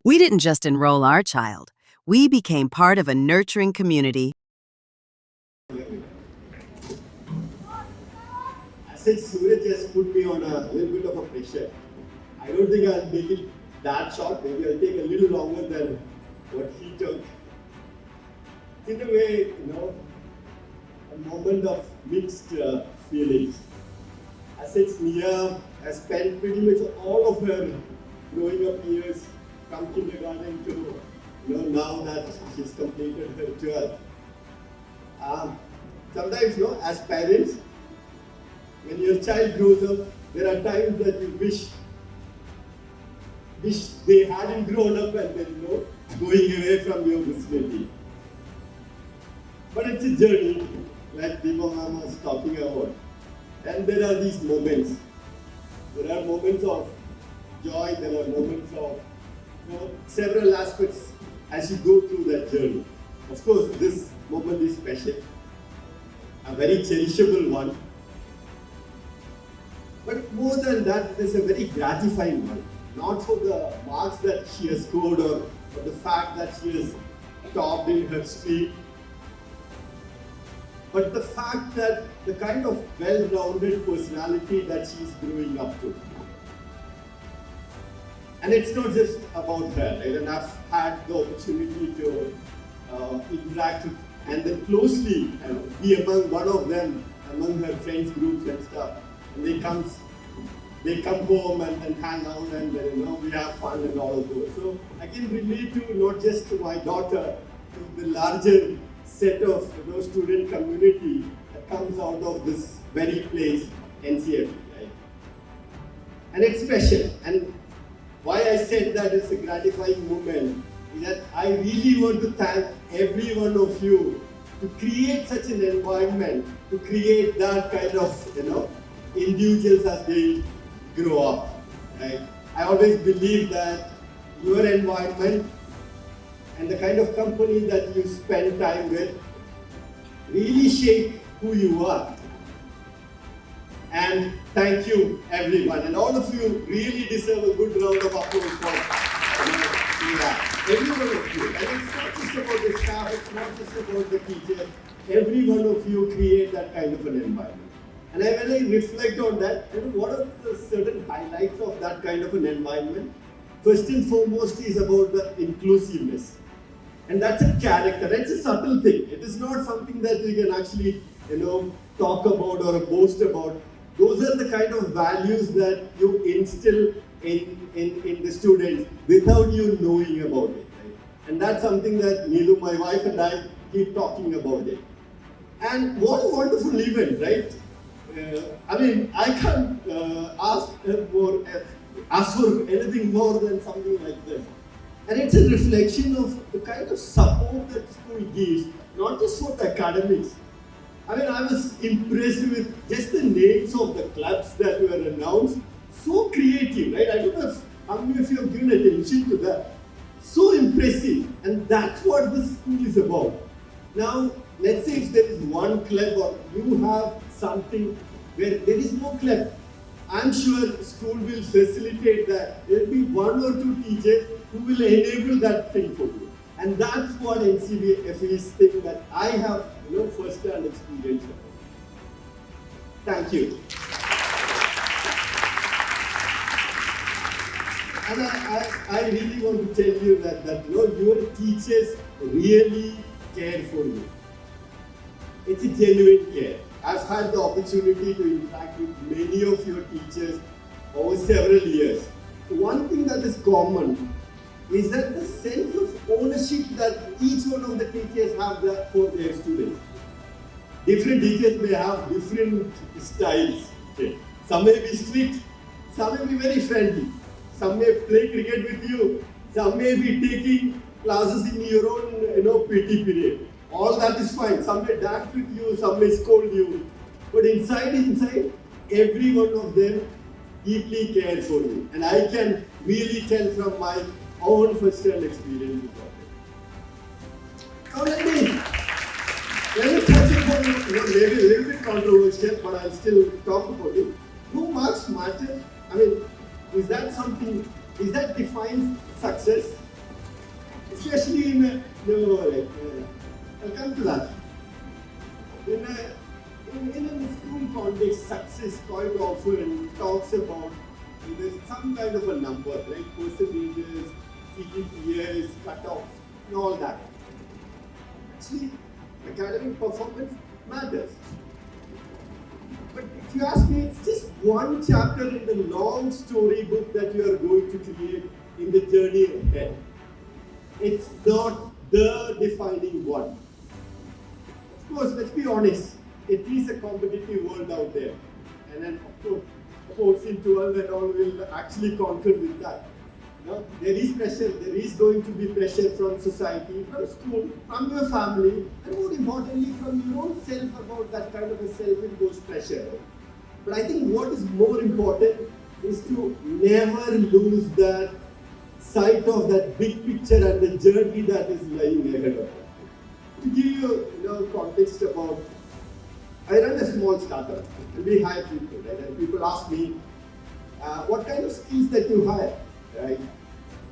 We didn't just enroll our child, we became part of a nurturing community. Since Suraj has put me on a little bit of a pressure, I don't think I'll make it that short. Maybe I'll take a little longer than what he took. In a way, a moment of mixed feelings. As it's Nia has spent pretty much all of her growing up years from kindergarten to now that she's completed her 12th. Sometimes, as parents, when your child grows up, there are times that you wish they hadn't grown up and then going away from your vicinity. But it's a journey, like Deepa ma'am was talking about. And there are these moments. There are moments of joy, there are moments of several aspects as you go through that journey. Of course, this moment is special, a very cherishable one. But more than that, it is a very gratifying one. Not for the marks that she has scored or the fact that she has topped in her stream, but the fact that the kind of well-rounded personality that she's growing up to. And it's not just about her, right? And I've had the opportunity to interact with, and then closely be among one of them, among her friends groups and stuff. And they come home and hang out and we have fun and all of those. So I can relate to not just to my daughter, to the larger set of student community that comes out of this very place, NCF, right? And it's special. And why I said that it's a gratifying moment is that I really want to thank every one of you to create such an environment, to create that kind of individuals as they grow up. Right? I always believe that your environment and the kind of company that you spend time with really shape who you are. And thank you, everyone. And all of you really deserve a good round of applause for that. Every one of you. And it's not just about the staff, it's not just about the teachers. Every one of you create that kind of an environment. And when I reflect on that, what are the certain highlights of that kind of an environment? First and foremost is about the inclusiveness. And that's a character, it's a subtle thing. It is not something that we can actually, talk about or boast about. Those are the kind of values that you instill in the students without you knowing about it. Right? And that's something that Neelu, my wife, and I keep talking about it. And what a wonderful event, right? I can't ask for anything more than something like this. And it's a reflection of the kind of support that school gives, not just for the academics. I was impressed with just the names of the clubs that were announced. So creative, right? I don't know how many of you have given attention to that. So impressive. And that's what this school is about. Now, let's say if there is one club or you have something where there is no club, I'm sure school will facilitate that. There will be one or two teachers who will enable that thing for you. And that's what NCBFE's thing that I have first-hand experience of. Thank you. And I really want to tell you that your teachers really care for you. It's a genuine care. I've had the opportunity to interact with many of your teachers over several years. One thing that is common is that the sense of ownership that each one of the teachers have for their students. Different teachers may have different styles. Okay. Some may be strict, some may be very friendly. Some may play cricket with you, some may be taking classes in your own PT period. All that is fine. Some may dance with you, some may scold you. But inside, every one of them deeply cares for you. And I can really tell from my own first-hand experience with it. Now let me touch upon maybe a little bit controversial, but I'll still talk about it. Do marks matter? Is that something, is that defines success? Especially in I'll come to that. In a school context, success quite often talks about there's some kind of a number, right? Percentages, CGPAs, cutoffs, and all that. Actually, academic performance matters. But if you ask me, it's just one chapter in the long storybook that you are going to create in the journey ahead. It's not the defining one. Of course, let's be honest, it is a competitive world out there. And then, of course, sports in 12 and all will actually conquer with that. There is pressure, there is going to be pressure from society, from school, from your family, and more importantly, from your own self about that kind of a self-imposed pressure. But I think what is more important is to never lose that sight of that big picture and the journey that is lying ahead of us. To give you, context about, I run a small startup and we hire people, right? And people ask me, what kind of skills that you hire, right?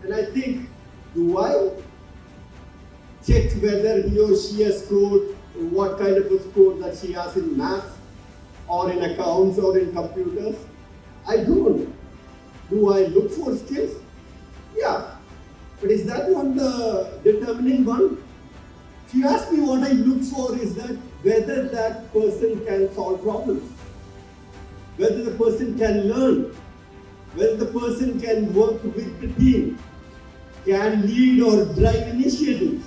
And I think, do I check whether he or she has scored, what kind of a score that she has in maths, or in accounts, or in computers? I don't. Do I look for skills? Yeah. But is that one the determining one? If you ask me, what I look for is that whether that person can solve problems, whether the person can learn, whether the person can work with the team, can lead or drive initiatives,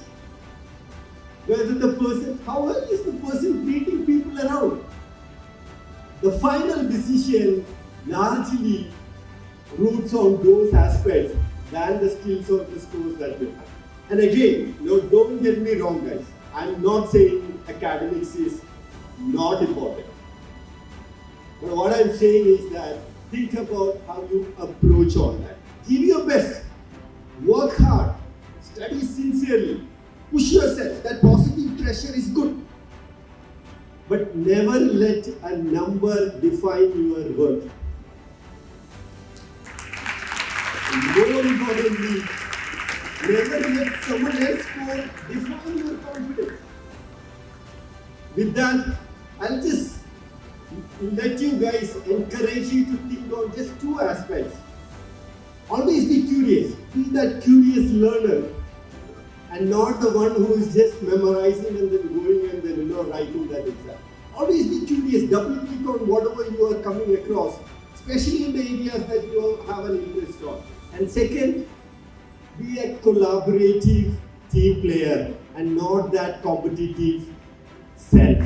whether the person, how well is the person treating people around. The final decision largely roots on those aspects than the skills or the scores that you have. And again, don't get me wrong, guys. I'm not saying academics is not important. But what I'm saying is that think about how you approach all that. Give your best. Work hard. Study sincerely. Push yourself. That positive pressure is good. But never let a number define your worth. More importantly, never let someone else score define your confidence. With that, I'll just let you guys encourage you to think on just two aspects. Always be curious. Be that curious learner and not the one who is just memorizing and then going and then writing that exam. Always be curious. Double click on whatever you are coming across, especially in the areas that you have an interest on. And second, be a collaborative team player and not that competitive self.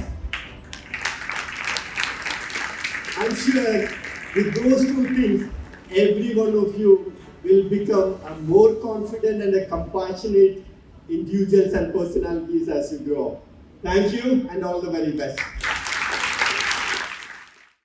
I'm sure with those two things, every one of you will become a more confident and a compassionate individuals and personalities as you grow. Thank you and all the very best.